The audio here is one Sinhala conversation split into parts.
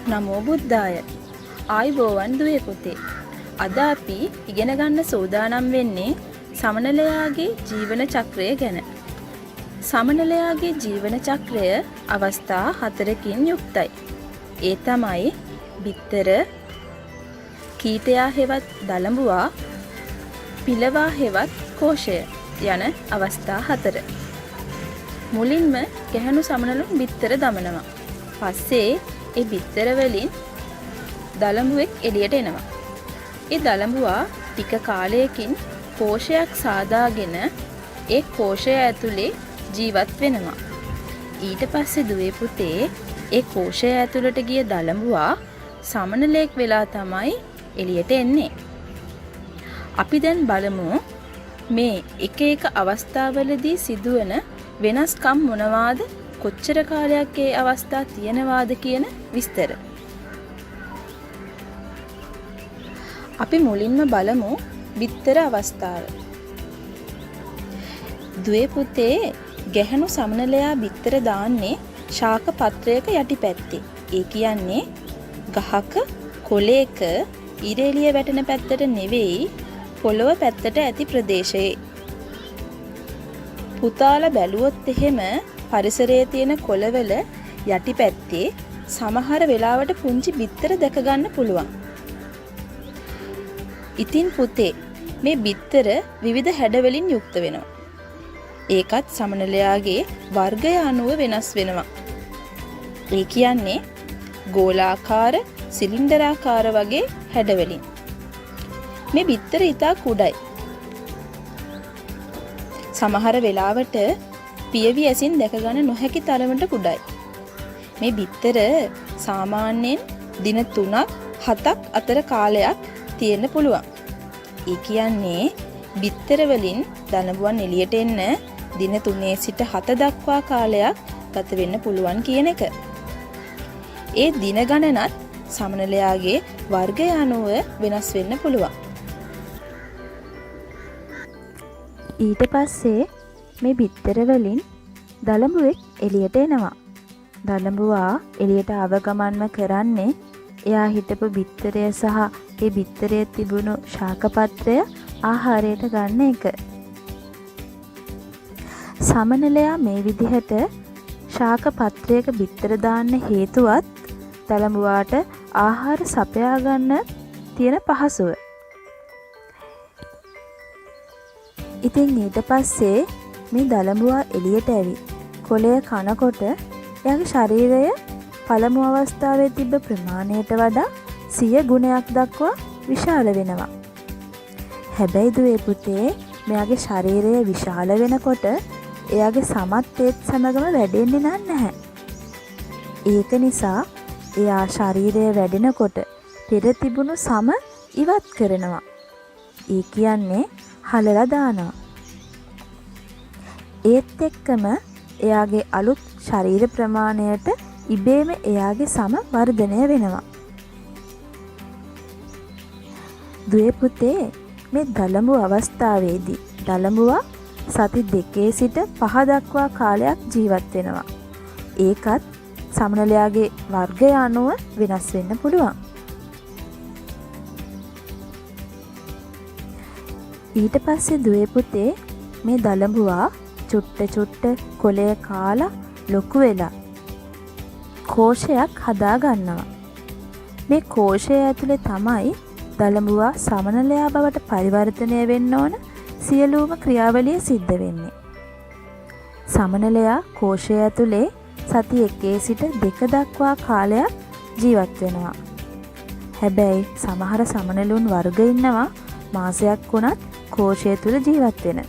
නමෝ බුද්ධාය. ආයුබෝවන් දුවේ පුතේ. අද අපි ඉගෙන ගන්න සූදානම් වෙන්නේ සමනලයාගේ ජීවන චක්‍රය ගැන. සමනලයාගේ ජීවන චක්‍රය අවස්ථා 4කින් යුක්තයි. ඒ තමයි බිත්තර, කීටයා හෙවත් දලඹුවා, පිලවා හෙවත් කෝෂය යන අවස්ථා 4. මුලින්ම ගැහැණු සමනලුන් බිත්තර දමනවා. පස්සේ ඒ බිත්තර වලින් දලඹුවෙක් එළියට එනවා. ඒ දලඹුවා ටික කාලයකින් කෝෂයක් සාදාගෙන ඒ කෝෂය ඇතුලේ ජීවත් වෙනවා. ඊට පස්සේ දුවේ පුතේ ඒ කෝෂය ඇතුළට ගිය දලඹුවා සමනලයක් වෙලා තමයි එළියට එන්නේ. අපි දැන් බලමු මේ එක එක අවස්ථාවලදී සිදුවන වෙනස්කම් මොනවාද, කොච්චර කාලයක් ඒ අවස්ථා තියෙනවාද කියන විස්තර. අපි මුලින්ම බලමු බිත්තර අවස්ථාව. දුවේ පුතේ ගැහැණු සමනලයා බිත්තර දාන්නේ ශාක පත්‍රයක යටිපැත්තේ. ඒ කියන්නේ ගහක කොළයක ඉරේලිය වැටෙන පැත්තට නෙවෙයි, පොළොව පැත්තට ඇති ප්‍රදේශයේ. පුතාලා බැලුවොත් එහෙම පරිසරයේ තියෙන කොළවල යටිපැත්තේ සමහර වෙලාවට පුංචි බිත්තර දැක ගන්න පුළුවන්. ඉතින් පුතේ මේ බිත්තර විවිධ හැඩ වලින් යුක්ත වෙනවා. ඒකත් සමනලයාගේ වර්ගය අනුව වෙනස් වෙනවා. ඒ කියන්නේ ගෝලාකාර, සිලින්ඩරාකාර වගේ හැඩ වලින්. මේ බිත්තර ඉතා කුඩයි. සමහර වෙලාවට පියවි ඇසින් දැක ගන්න නොහැකි තරමට කුඩයි. මේ බිත්තර සාමාන්‍යයෙන් දින 3ක් 7ක් අතර කාලයක් තියෙන්න පුළුවන්. ඒ කියන්නේ බිත්තර වලින් දලඹුවන් එළියට එන්න දින 3 සිට 7 දක්වා කාලයක් ගත වෙන්න පුළුවන් කියන එක. ඒ දින ගණනත් සමනලයාගේ වර්ගය අනුව වෙනස් වෙන්න පුළුවන්. ඊට පස්සේ මේ බිත්තර වලින් දලඹුවෙක් එළියට එනවා. දලඹුවා එළියට ආව ගමන්ම කරන්නේ එයා හිටපු බිත්තරය සහ ඒ බිත්තරයේ තිබුණු ශාකපත්‍රය ආහාරයට ගන්න එක. සමනලයා මේ විදිහට ශාකපත්‍රයක බිත්තර දාන්න හේතුවත් දලඹුවාට ආහාර සපයා ගන්න තියෙන පහසුව. ඉතින් ඊට පස්සේ මේ දලඹුවා එළියට ඇවිත් කොළය කනකොට එයාගේ ශරීරය පළමු අවස්ථාවේ තිබ්බ ප්‍රමාණයට වඩා 100 ගුණයක් දක්වා විශාල වෙනවා. හැබැයි දුවේ පුතේ මෙයාගේ ශරීරය විශාල වෙනකොට එයාගේ සමත්යේත් සමගම වැඩෙන්නේ නැහැ. ඒක නිසා එයා ශරීරය වැඩෙනකොට පෙර තිබුණු සම ඉවත් කරනවා. ඒ කියන්නේ හලලා දානවා. ඒත් එක්කම එයාගේ අලුත් ශරීර ප්‍රමාණයට ඉබේම එයාගේ සම වර්ධනය වෙනවා. දුවේ පුතේ මේ දලඹු අවස්ථාවේදී දලඹුවා සති 2 සිට 5 දක්වා කාලයක් ජීවත් වෙනවා. ඒකත් සමනලයාගේ වර්ගය අනුව වෙනස් වෙන්න පුළුවන්. ඊට පස්සේ දුවේ පුතේ මේ දලඹුවා චුට්ට කොළය කාලා ලොකු වෙලා කෝෂයක් හදා ගන්නවා. මේ කෝෂය ඇතුලේ තමයි දලඹුවා සමනලයා බවට පරිවර්තනය වෙන්න ඕන සියලුම ක්‍රියාවලිය සිද්ධ වෙන්නේ. සමනලයා කෝෂය ඇතුලේ සති 1 සිට 2 දක්වා කාලයක් ජීවත් වෙනවා. හැබැයි සමහර සමනලුන් වර්ග ඉන්නවා මාසයක් වුණත් කෝෂය තුල ජීවත් වෙන.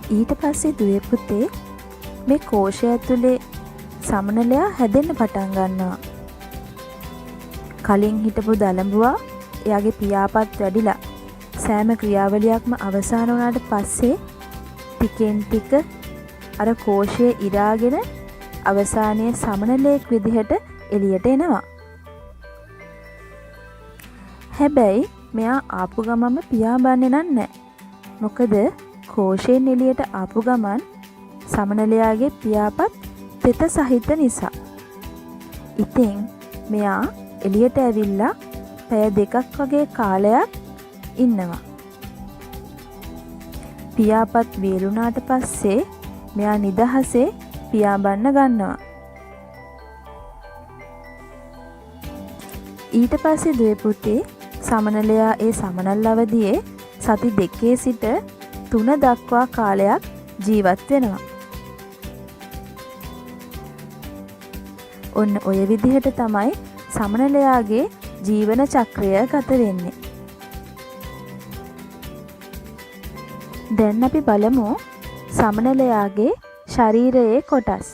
ඊට පස්සේ දුවේ පුතේ මේ කෝෂය ඇතුලේ සමනලයා හැදෙන්න පටන් ගන්නවා. කලින් හිටපු දලඹුවා එයාගේ පියාපත් වැඩිලා සෑම ක්‍රියාවලියක්ම අවසන් වුණාට පස්සේ ටිකෙන් ටික අර කෝෂයේ ඉරාගෙන අවසානයේ සමනලයක් විදිහට එළියට එනවා. හැබැයි මෙයා ආපු ගමම පියාඹන්නේ නැහැ. මොකද කෝෂයෙන් එළියට ආපු ගමන් සමනලයාගේ පියාපත් තෙත සහිත නිසා. ඉතින් මෙයා එළියට ඇවිල්ලා පැය 2ක් වගේ කාලයක් ඉන්නවා. පියාපත් වේලුණාට පස්සේ මෙයා නිදහසේ පියාඹන්න ගන්නවා. ඊට පස්සේ දුවේ පුතේ සමනලයා ඒ සමනල් අවදියේ සති 2 සිට 3 දක්වා කාලයක් ජීවත් වෙනවා. ඔන්න ඔය විදිහට තමයි සමනලයාගේ ජීවන චක්‍රය ගත වෙන්නේ. දැන් අපි බලමු සමනලයාගේ ශරීරයේ කොටස්.